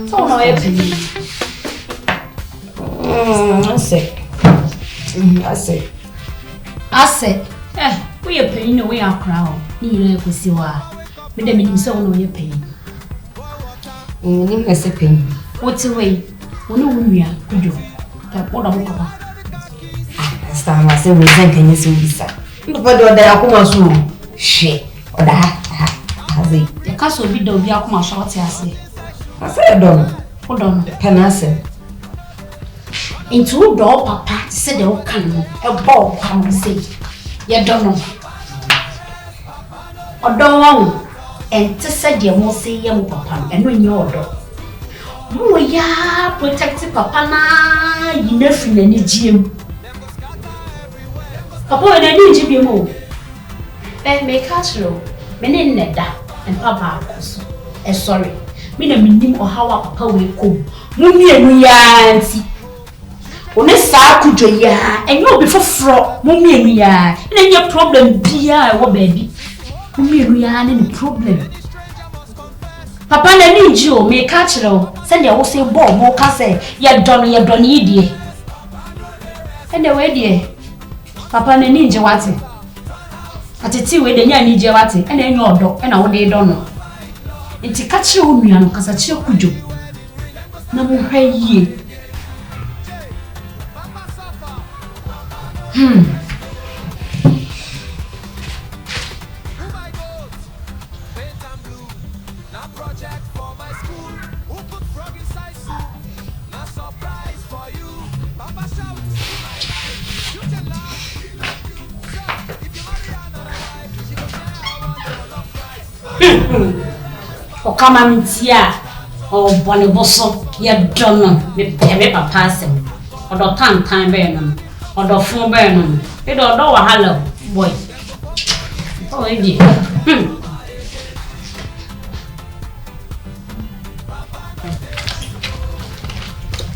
So no e penny. I say. We are paying away our crown. You know, we see why. We don't mean so no, you're paying. Ni say paying. What's away? We are good. That what I'm about. Stand myself with thanking you, sir. But do they are come so shit. Or that. The castle be done, be a come short. I say, don't. Hold on, Penance. Into door, papa said they will come. A ball, come say, you don't know. Or don't and to said you must say, young papa, and when you're door. Oh, yeah, protected papa, na, you never in any gym. Papa, and I need you more. Then make catch you, men Neda, and papa, sorry. Me na minim or how papa will come. Mummy and we are see. One sa kudwo ya, and you before fro, mummy and we are. And then your problem be what baby. Mummy and we are any problem. Papa na need you, may catch you. Send your say ball, more say, you're done, idiot. And the way, dear. Papa na need you what? At a tea with the young need you what? And then your dog, and I would don't know. Inti kachi unu ano kasachi okujo na muhwe ye. O kama mtia o bone boso ye dono me papa asem o do tan be no o do fun be no e do wahala boy o eji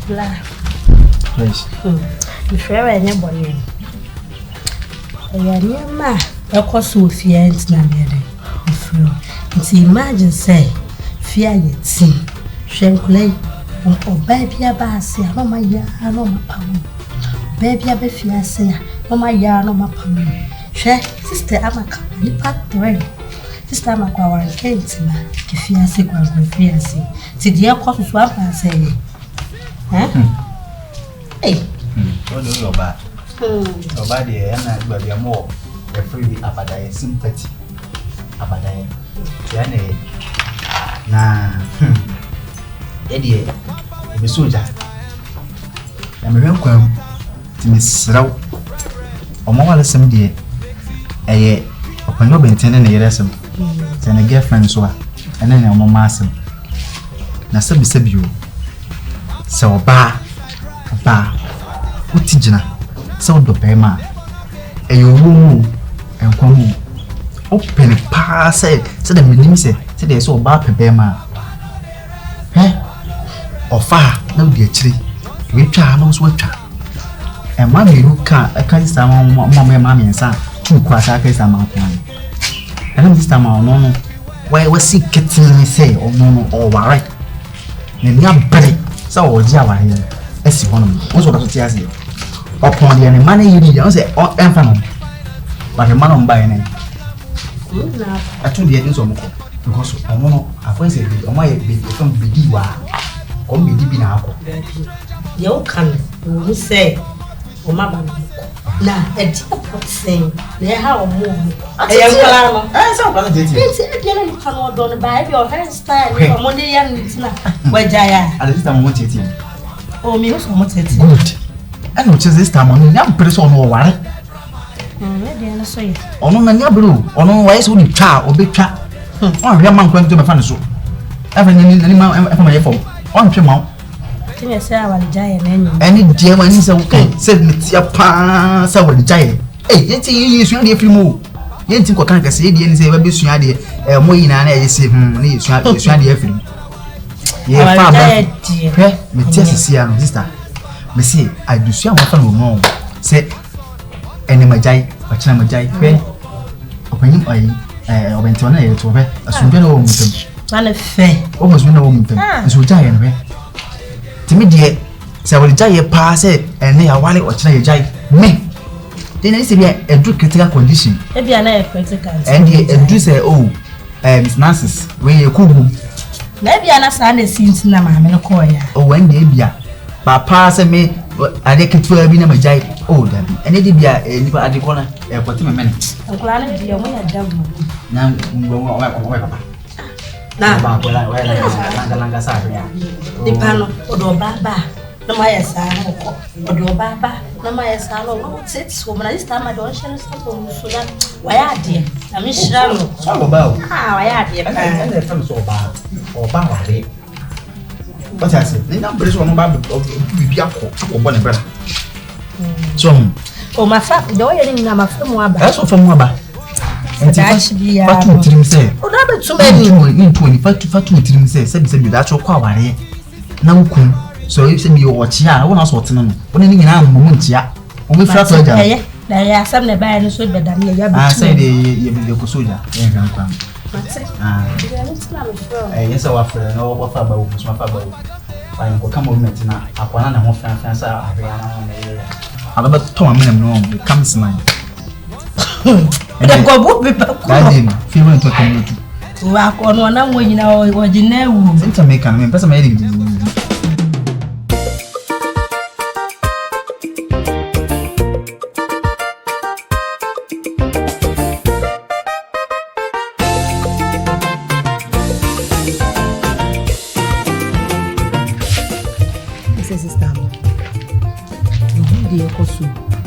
bla please if you ever boy ya nyama e ko so fiant na me dey imagine say fear yet see shankly or baby abasi no my ya no my pam baby abe fear say no my ya no my pam she sister amaka ni part 3 sister amaka wa kent na ke fear say kwa fear say ti dia ko so apa say eh what do you about about the na gba dia mo e free abadaye sympathy abadaye yani na edie ebe soja na me hwenkwam ti misraw omo wala sem die eye opanyo benten na yeresem se na girlfriend so a ene na omo masem na sabi o se oba utijina se odopema eyo wu enkwamu open pass say the minim say there so ba pebema ofa na odi akiri we twa na so twa e ma me ru ka aka sa ma mensa tu kwa sa ka sa ma kwa and this time no why was sick kitchen say no all right ne nya bere sa o ji awa here esi hono mo so da so ti ase upon the man you need say enfa no but the man on buy na I told you so much because I know I was a bit on my baby from Bidiwa. Come be na ako. You can you say o ma ba na e di say na ha o mo e yan kala no so ba je ti e di na ni kan o don ba e bi o hairstyle o mo de yan ni tina wajaya at this time mo tete o mi o so mo tete good and no this time on na person no ware ono na nya bro ono why so ni twa obetwa on hwe man kwanto me fa ne so afa ni ma afa ma ye fo on hwe ma tinye say awalijaye na enyi any die ma ni say okay said me tia pa say awalijaye yenti yi sua de film yenti ko kan ka say de ni say ba be sua de mo yi na ye say ni sua de film ye fa ba hwe me tia sisi ano sister me say I do sua ma fa no mo say eni majai bachana majai pe opening oi OBENTEN na yeto be asunje na o mutem Nane fe. O was when a woman is with giant. To me, dear, so I will giant pass it and they are while or try a giant. Me. Then it's a good critical condition. Maybe I critical. And you do say, oh, Miss Nancy's where you cool. Maybe I understand the scenes in my coya. Oh, when they be Papa sent me, I think it will be a giant. Oh, Daddy, and it be a at the corner, a quarter minute. I'm glad to be away at them. Now, now, the panel, or Baba, no, my son, or Baba, no, my son, or sits woman. This time I don't share something so that why are dear? I mean, some about how I are dear, and the thumbs or bar or bar. What I said, the number is one about the one brother. So, oh, my father, the way you know, from Wabba. that's what from Wabba. And that should be what to him say. Oh, that too many. In 25 to him say, said that's your car. Now, so if you watch ya, I want us what to know. When any moment ya, only flat soldier. There are some that buy and so better than you. I say the soldier. Yes, our friend, or what about my father. I am come over now. I want to have fans. I about 2 minutes, no, comes mine. And then go book feeling to come to work on one way, you know, what you know, to make a man, person.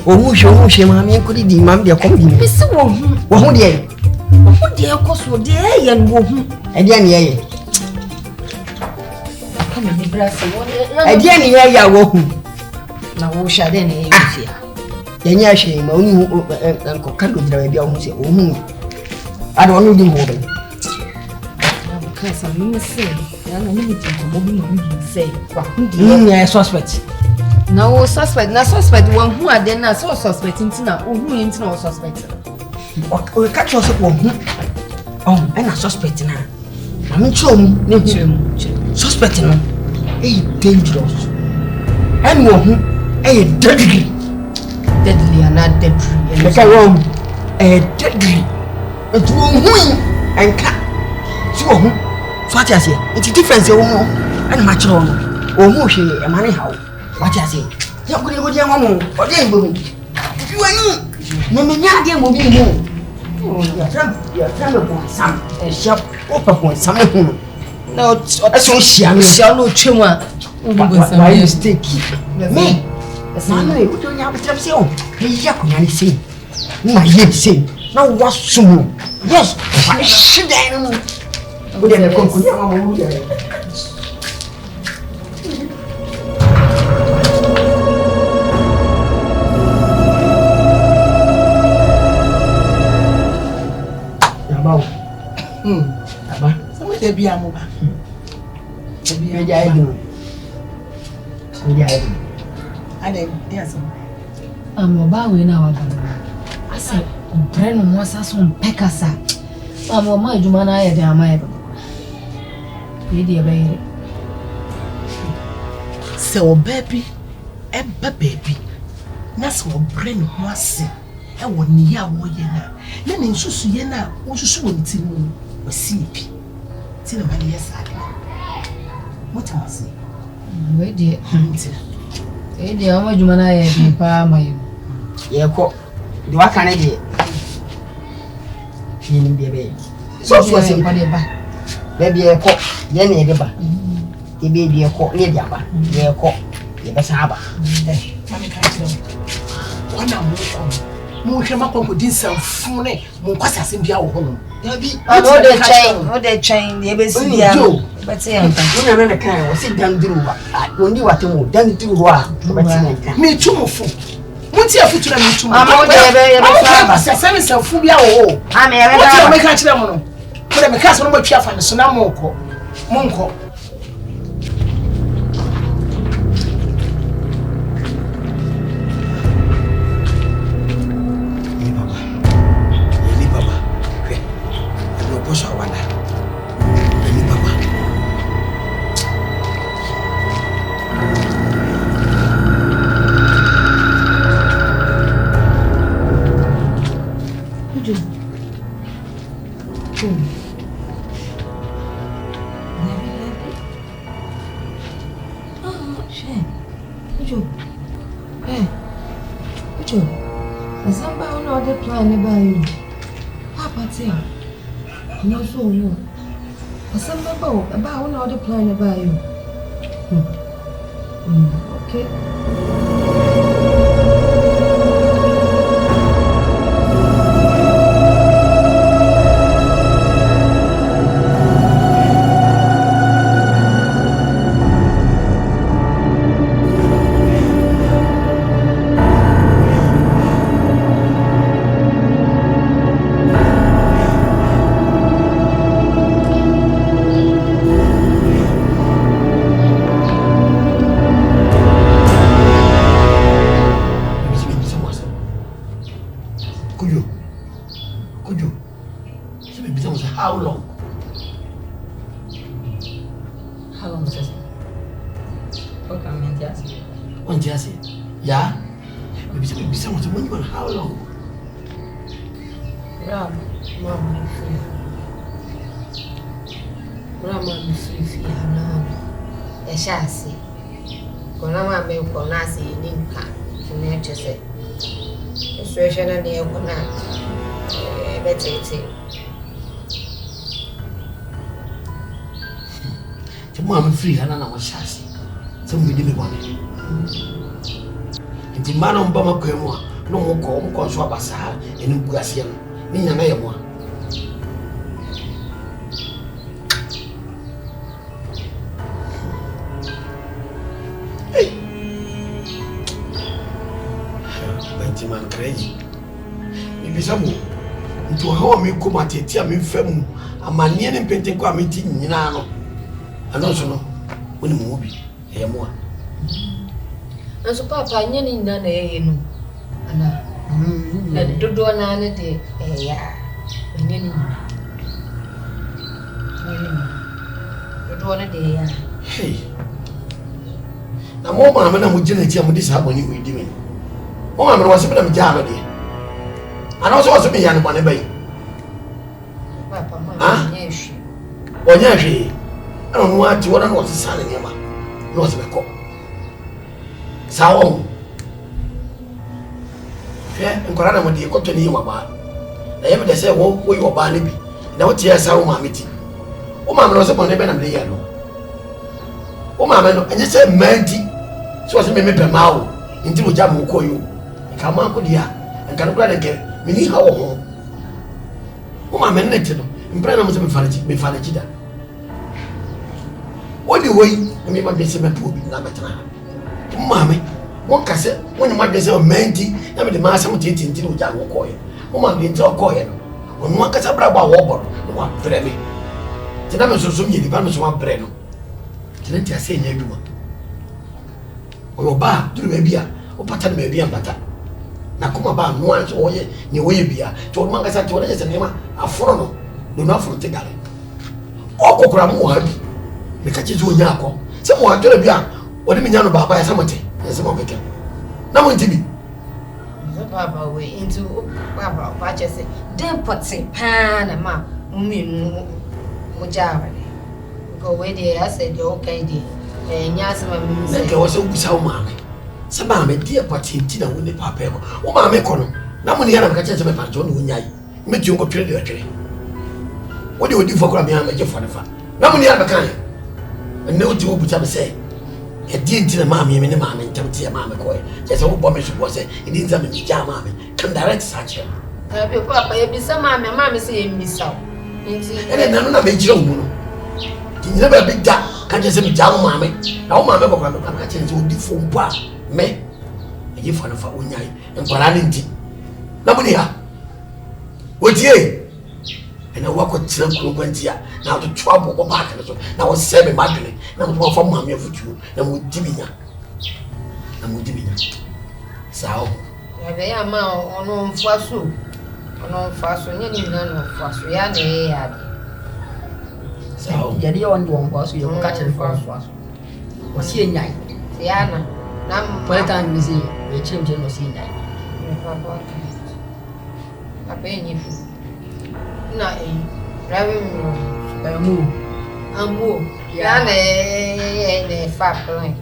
Who mammy could be mammy accompany Miss Who dear? Who dear cost would dear and who? Again, yea. Come in the grass. Again, yea, who? Now, who shall then here? Then, yeah, she only Uncle Candle drive your home. I don't know the woman. Because I'm missing. I'm limited to moving, say, suspect. No suspect, no suspect. One who are then so suspecting to now, who ain't no suspect. Or catch us at one. Oh, and a suspect now. I'm sure, suspecting. A dangerous. And one, a deadly. Deadly and not deadly. Like a wrong, a deadly. It won't win and cut. So, what I say, it's a difference, and much wrong. Or who she, a money how. What I say? You could go down or then boom. You are no, me not get moving more. Oh, you're trying to put some sharp upon some. No, so shall no chuma. Why you stick? Me, the son, you don't have a trapsio. He's Yakuan say. My hip say, no, what's soon? Yes, I should animal. Good at the There be a move. I do. I didn't, yes. I'm about we now. I said, Brennan was us on Pecasa. I'm a my Jumana, I am my baby. So, baby, baby. That's what Brennan was saying. I want near one year. Then in Susuyena, what you should see me was sleepy. Till my yes, I what I say? Wait, dear. Eh, dear, my Jumana, my. Yeah, cook. Do I can't get in the baby? So, was in baby a cook, then a deba. The baby a cook near Jabba, near cook, the Basaba. Mammy can't tell me. One hour more Shamako could do some funny, more questions in the home. I know the chain, the ABC. But say, I'm going to kind of sit down through when you are to move down through what? Me too, what's your future? I'm seven self phobia. Oh, I'm a catch put a cast on my chaff and the Sonamoko. Monko. Baba. Shame. Ujo. Hey. Ujo. Somebody who know the plan about you. Papa tell. No so you. Somebody about who know the plan about you. Okay. Shasi. Kona mama yuko nasi ninka. Tunacho se. Situation ni yuko na betete. Jamu ame free hana na washasi. Semu bidimi bwana. Nti mana mbama kwa mwa no mko so abasa eni mkuasia no. Ni nyama ye mwa. Man crazy. Maybe some into how me come at it, me fem, a man near and painting qua meeting, you know. And also, no, when you move, here more. And so, Papa, you none, and do another day, yeah, and you do a day. Hey, now, more mamma, I'm with Jenny, this happened you will do me. Oh, I was a bit of Java, and also was a bit young one bay. Ah, yes, or yes, I don't want to what was the son in Yama, was a cop. Sao, yeah, and Corana would be a cotton in your bar. They ever say, oh, we were Barnaby. Now, tears our mammy. Oh, mamma was upon a man of the yellow. Oh, mamma, and you said, Manty, so as a member Mao, into Jamu Koyu. Come on, dear, and can grant again. We need our home. Oh, my man, let you know. In Brenham was me fancy. What do you wait? I mean, my basement will be Namatana. Mammy, one cassette, when you might be so manty, I mean, the mass of tea into Jamu Koy. Oh, my little coin. When one cassabra wobble, no one for me. The numbers of some depends on Breno. Didn't I say, everyone? Oh, bar, do maybe a pattern may be a butter. Na kuma ba no anso oye ni oye bia to no manga sa to na nema aforo no do na aforo tegale okokura mu ha bi me ka chizo nya akọ se mo adore bia odi me nya no baba ya samote se mo beke na mo ntibi so baba we into baba ba che se dem pote pa na ma mumi mo jawa go we dey I said okay dey nya se ma mi se ke wo se ugusa o ma Sama me dear party tina woni papa ko o ma me kono na mo ne ya na ka chese me panjo no nyai me ti ngo twere de twere wodi odi fokura me ama je fo ne fa na mo ne ya be kan ne odi wo bucha be se e die ntina ma me ne ma me ntam ti ya ma me ko e chese wo bo me so bo se e di nza me ja ma me kan direct search ya be papa e bi sama me se e mi saw nti ene na no na me jira wo no ti nyina ba bi da ka chese me ja ma me na wo ma me bokura me ka chese odi fo mpo a me ayi fa na fa onyai enkwara ne nti na mo ne ha wotie ena wako tira ko gwantia na to trouble ko back na so na wo sebe madwene na mo fa ma me afutu na mo dibinya sao ya be ya ma ono mfaso nye ni na mfaso ya ne ya sao ya di on won ko so yo ka chen mfaso o si enyai ya na kwa tan bizi we chim no si enyai papa enyi na rawi mu amu ya ne fa plan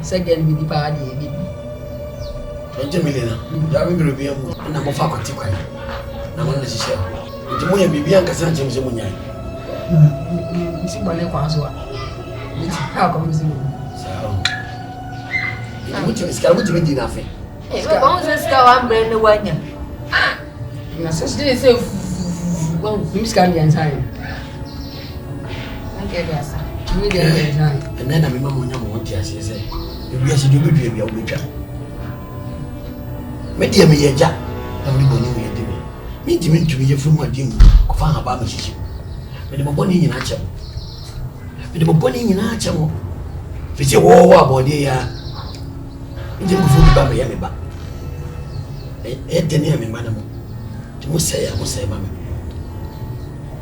Second with the party. 20 million. Javi Rubian, and I'm a faculty. I'm on the shell. The Moya Bibian Cassan James Munya. See my name was what? How comes you? Which is going nothing. I'm brand new one. Your sister is so Miss Candian time. Okay, yes. And then I remember when I want to say, you should do it, you'll be jack. Media me a jack, I'm going to do it. Meet me to be a full margin of our Bamashi. But I'm born in Acham. But I'm born in Acham. If it's a war about the year, you didn't fool about me. Near me, madam. You must say, mammy.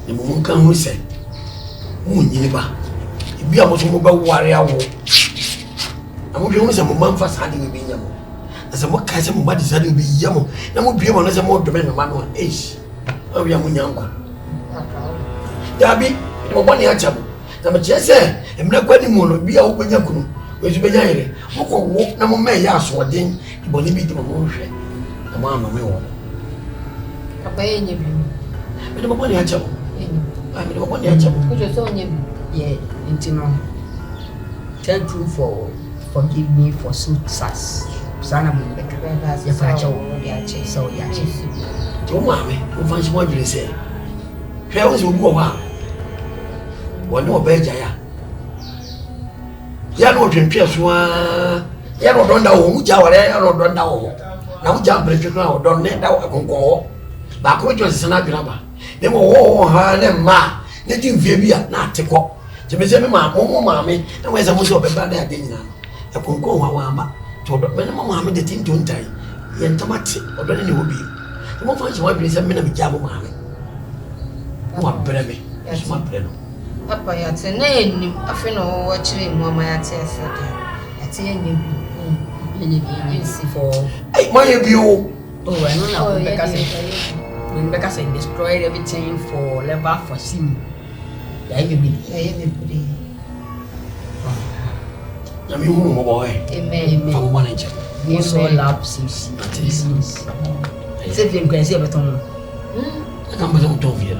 The woman can say, Moon, you be a much more warrior. I'm going to say, Mamma first handing me yam. As a more cousin, what is having be yam, and would be one as a more demand man on age. Oh, young uncle. Darby, no one yacham. I'm just saying, I'm not going to be open yakun, which be yelling. Walk no more may ask what then, you will be the motion. The mamma may want. A bay in you. But the money I trouble. I'm the one I trouble. Put your son in. Yeah, intimo. Tell true for forgive me for success. Sana Mubeka. Your father, so yes. Your mammy, who finds what you say. Fellows will go out. One more bed, Yano dream pierce one. Yano don't know who Jawar, Yano don't know. Now jump into now, don't let out a concord. Back which was an aggrava. They were all her and ma. Let him fear not take up. To be semi, mammy, and where's a most of a bad idea. A concord, mamma, told the mamma the thing don't die. Yen tomati, or don't any will be. The more funny one is a minute of jam, mammy. What breve? Yes, my brother. Papa, it's a name. I feel no watching more my tears. I tell you, for. Hey, my view. Oh, I know now. When Becca said destroyed everything for level for sim. I mean, boy. Amen. From one inch. We so love CC. Except in Gracie Baton. I can't be to you.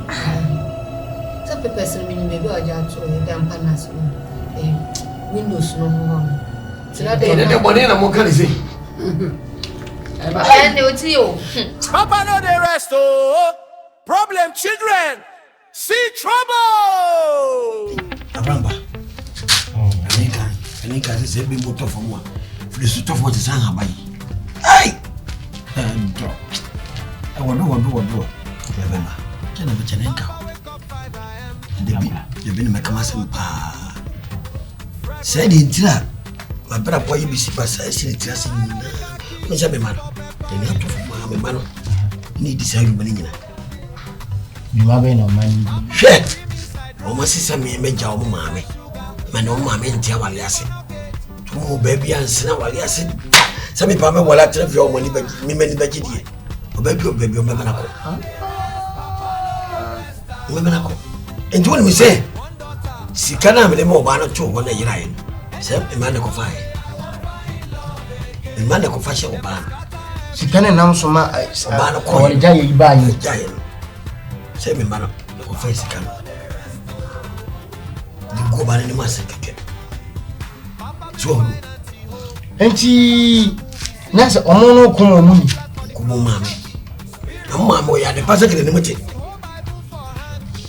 Some person meaning maybe I just saw the damn panas. Windows no more. So that they don't want any more can say. And they will tell you. Papa no the rest, oh. Problem children. See trouble. Aramba. Anika is a big motor for one. For the suit of what is hung by. Hey! And drop. I will do. Remember, can I be Chanenka? You've been my commander. Said in Tila. My brother boy be super size just in Mr. Man. Then you have to form a man. Need this argument. You have no money. Shit! Almost see me make your mammy. My no mammy and Tiawaliasi. Two baby and Sinawaliasi. Some people will have to have your money, but me many baby. Baby, Mamanaco. Mamanaco. And when we say, Sikana, the more one or two, one a year. Say, a man of fire. A man of fashion or ban. She can announce so much. Ban of calling giant by you. Giant. Say me, man of face. You go by any massacre. So, and she Nasa Omono Kumo, Kumo, mammy. No, mamma, we are the passage in the limited.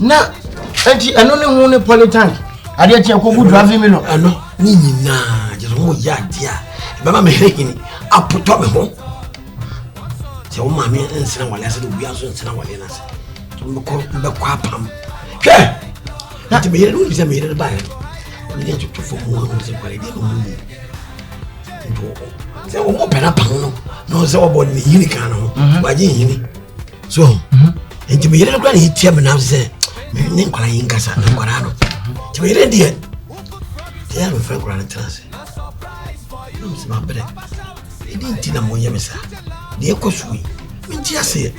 Now, Auntie, I don't know Politan. I didn't have good driving me. I know, Nina, just one yard, dear. Mamma, making up put up home. So, mammy, and Sinawal, as we are so Sinawalinas. To call the quapam. Okay, not to be a little bit made a buyer. Only to perform one was a very good movie. They will open up, no, so about the Unicano, by Jenny. So, and to be a little bit, he tell me now, say, name crying Casa, no Guarano. To be ready, they have a friend granted us. It's my bread. It didn't tell them when you miss her. They are cosui. When just say,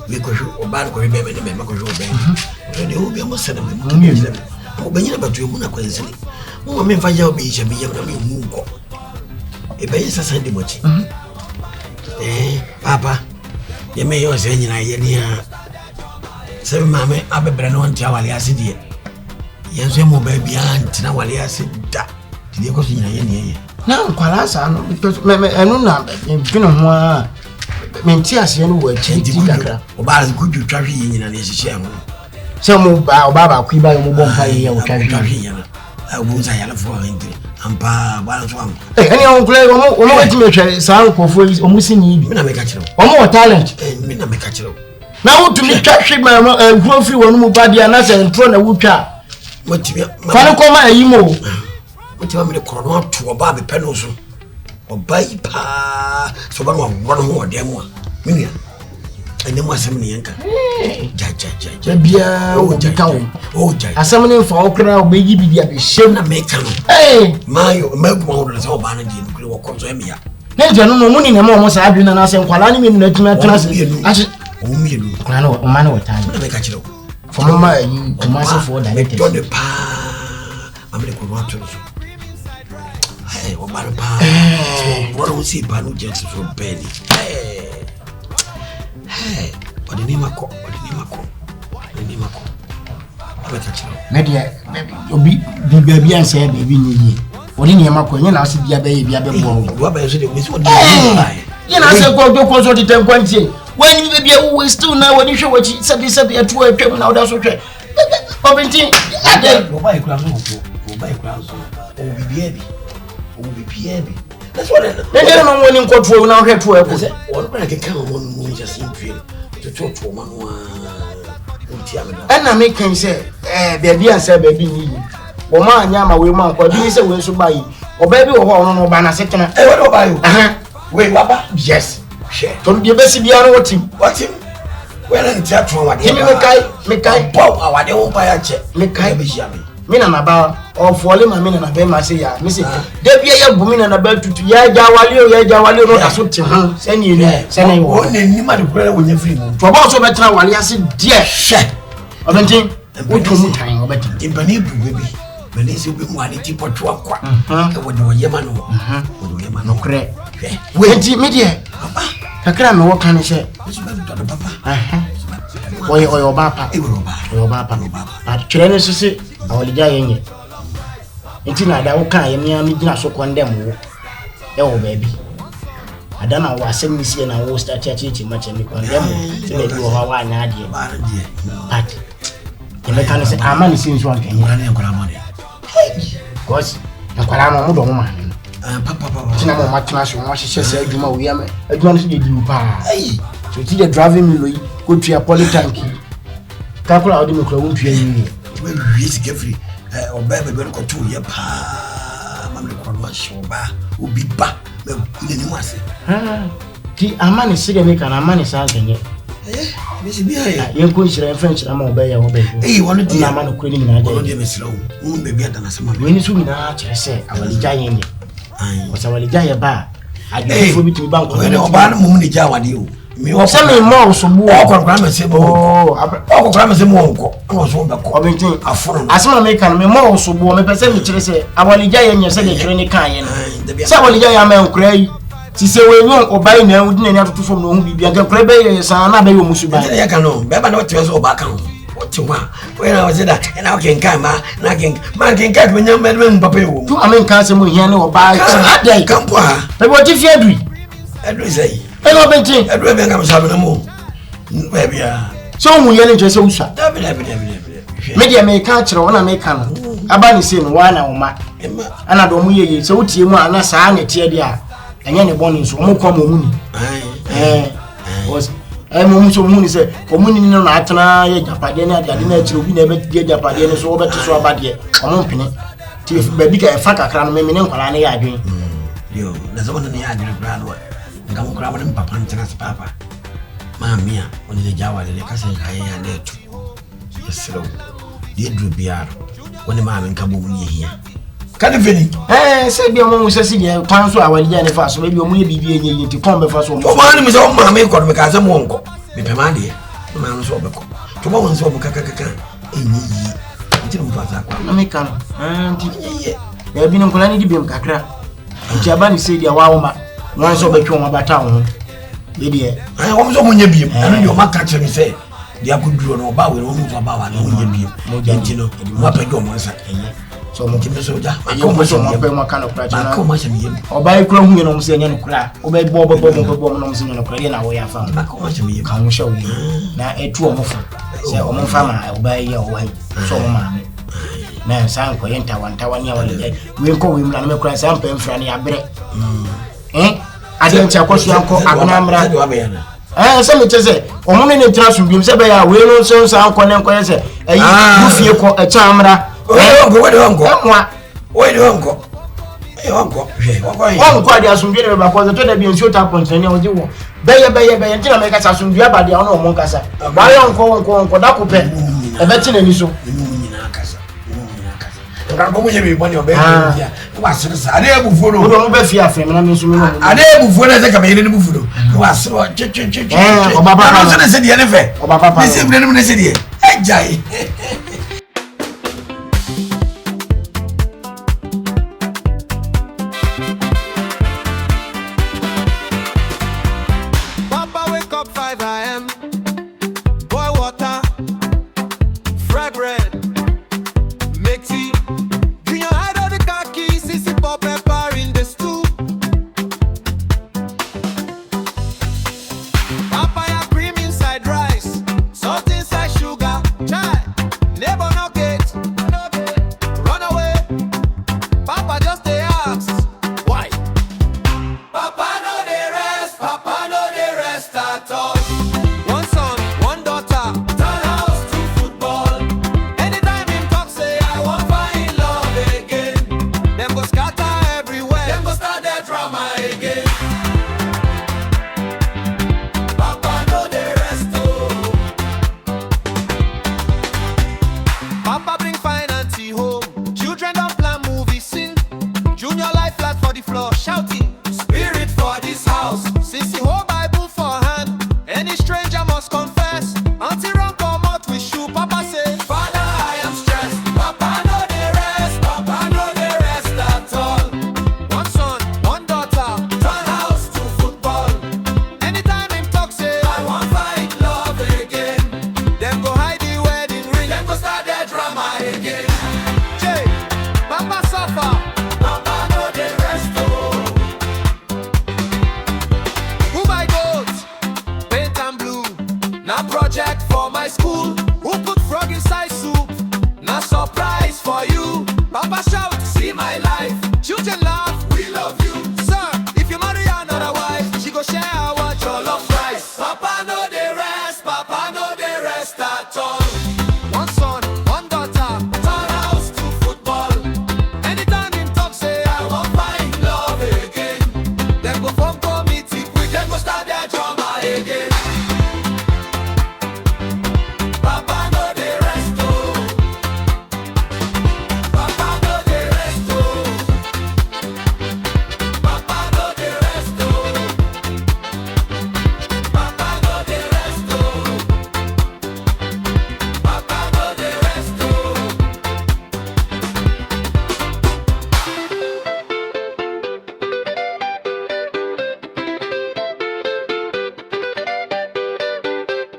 we go show or bad go remember the member go show. They will be almost sent them. Obenyina batu mu na kwensele. Mo me fa ya obi me yam na me mu nko. E be yesa sande mochi. Papa. Ye me yo se nyina ye ni a. Se mama abebra no ntia wale asidi. Ye so mo ba bia ntina wale asida. Ti ko so nyina ye ni ye. Na nkwala sa no because me enu na bino ho a me nti ase no wa chi ti kakra. Oba ku twatwa hwe nyina na yehye ho. Se mo ba ku ba mo bom pa ye wo twatwa nyina. Awu za yala fo hindi. Ampa bala so am. Eni on kule o mo weti me hwe sa nkofo o mu sini bi. Me na me ka kire. O mo talent. Me na me ka kire. Na wo tumi twahwe ma ehuro firi wonu mu ba dia na se ntro na wutwa. Mo tibi. Fa ne ko ma ayimo. Mo me korono to oba be peno so. Oba yi pa so ba no woro ho odem a. Menia. Ene mo asem ne yanka. Ja bia o jika wo. O ja. Asem ne fa okra obeyi bi dia be shem na meka no. Mayo magu mo do se oba na die nukuri wo konzo emia. Na je no mo ni na mo sa adwena na se nkwala ni me na tuna se. Ache o mi elu. Kwa na o ma na wota. Na meka kire. For mama yi o ma se for director. Don de pa. Amle ko wa to so. O ba pa. What do see pa no just so belly. Odinimako. Media obi baby an say baby ni yi. Odinimako nya na se bia be bo. Wa ba so de we so de. You na say go so de tenkwantie. When you be we still now when you show what sabi atu atwam na oda so hwe. Obenten ade go buy kura so o bibi. That's what they no woni nkotwo na hwe to eko. One bra ke kan mo no just impre. To manu na me kan say baby an say baby ni yi. Wo ma anya ma we ma kwa bi say we so bayi. O baby wo ho no ba na setena. We do bayi. We baba. Yes. Share. Don't be besi bia no what him. We na ntia to wa de. Me kai. Bow awade wo pa ya che. Me kai be hia me. Me na ba of wale ma me na be ma say ya. Me say de bia ya bu me na ba tutu ya jawale no da so te ho. Se ni ni wo ne ni ma de kura wo nya free mo. To ba so betra wale ase die. Hwe. Obenten wo to mu tan obeten. Impani bu bebi. Bele se bi mu ade tipo to akwa. E wo de wo yema no. Wo de wo yema no kre. We enti me die. Papa. Kakra me wo kan se. Eso be do papa. Oyo baba. Oyo baba. Atwere ne so se awalija yenye. Enti na da wo kan ye me gina so condemn wo. E wo baby. Adana wo asem ni sie na wo start church match me condemn. Se be wo ha wa anya ade. But me kan se amani sin so ankan. Ngora ne ngora mo de. Cause ngora mo do mo ma. Papa. Tina mo matna so mo hye se adwuma wo ya me. Adwuma no so de di pa. So ti dey driving me lo yi go to a polytank. Kakura odi me kura wo ntua yi. We wi sika free. Oba be go to ye pa. Mamle ko no shoba. Obi ba. Me ni mu ase. Ti amani sige me kan amani sa ganye. Me si bia ye. Yen ko nshira French na ma oba ya oba. Wono di amani ko ni na wono di me sira wo. Be bia dana se ma. We ni su mi na kire se awalija yenye. Wasa walija ye ba. Adifo bi ti ba ko. We ni oba na mu ni ja wade o. Me wo se me mo so bu okokra me se bo. Okokra me se mo onko. No so be ko. Obenten aforo. Asema me kan me mo so bu me pese me kire se awalija yenye se de kire ni kan ye no. Se awalija ya ma nkura yi. Ti se we nyon obai na wudi na ni atoto fom no hu bibia nkura be ye san na be yo musu ba. Ya kan no. Be ba na ote so oba kan. What you want? We na was that and I can come na can man can catch me nyam me papa wo. Tu amen kan se mo hia ne oba. Adai kan po ha. Be bo ti fi adui. Adui say. Hello Obenten. Adui be ngam sabe na mo. Be bia. So mu ye ne je se usa. Dabi. Me dia me kan kire wona me kan. Aba ni se no wa na wo ma. Ana do mu ye se utie mu ana saa ne tie dia. Anya ne boni so mo kwa mo mu ni. Was mo so mu ni se ko mu ni no na atena ye japade na ade na akire obi na be die japade ne so wo beti so abade o mo mpene ti ba bi ka fa kakra no me ne nkwala ne ya adwen yo na so ne ya adwen bra no ngam kra mo ne papa ntena se papa ma mia oni le jawa le ka se ka ya na etu yesro die dru biaro woni ma me nka bo mu ye hia ka ne feni se bi mo se si ye kwan so awalija ne fa so bi o mu ye bibi enye yi ti kon be fa so o ma ni mi so ma me ko me ka se mo nko me pe ma de ma no so be ko to ba won so bo kaka enyi yi Until we pass up. Na me kan. Ya bi no kola ni di bem kakra. Nti aba ni say dia wa wo ma. Wan so betwe wo bata wo. Ye de. Wo so munye biem. Anu de o ma catch me say. Dia ko duro no ba we no so ba wa no munye biem. Mo nti no. Mo pa jo mo nsa. So mo kimi so ja. Ko mo so mo pe mo kan okra cha na. Ko ma se me yem. Oba ikura hu no mo se nya no kra. Oba bo no mo se nya no kra. Ye na wo ya fa. Ko ma se me yem. Kan wo sha wo yi. Na etu o mo fa. Se o mo fa ma oba ye o wa. So mo ma me. Na san ko yenta wanta wani awale. We ko we mra na me kra san pe mfra na ya bere. Ade ntia kwasu yanko abena mra. Se me chese o mo ne tra so biem se be ya we no so san ko ne nko se ayi bu fie ko e cha mra. Onko ade asumdwe ne ba ko to da bi nso ta pontre ne oje wo beye ntina me kasa asumdwe abade a ono mo kasa ba yo onko da ko pe e be tina ni so Nka ko munye bi boni obe ya wa sirisa ade ebufuo no mo be fie afre me na me so me no ade ebufuo na se ka me ne bufuo no wa siro che o baba na so ne se die ne fe o baba pa ni se bre ne se die ejai Papa wake up 5 a.m. Boil water, fried bread, make tea. Clean your head of the khaki, sissy pop pepper in the stew. Papaya cream inside rice, salt inside sugar. Chai, neighbor no gate, run away. Papa just dey ask, why? Papa no dey rest, Papa no dey rest at all. One son, one daughter, turn house to football. Anytime him talk say I want find love again, them go scatter everywhere, them go start their drama again. Papa no dey rest oh. Papa bring fine auntie home, children don't plan movie scene. Junior lie flat for the floor, shouting, spirit for this house. Since the whole Bible for hand, any stranger must confess. Auntie run come out with shoe, Papa say, Father, I am stressed. Papa no dey rest, Papa no dey rest at all. One son, one daughter, turn house to football. Anytime him talk say, I want fight love again, them go hide the wedding ring, them go start their drama again.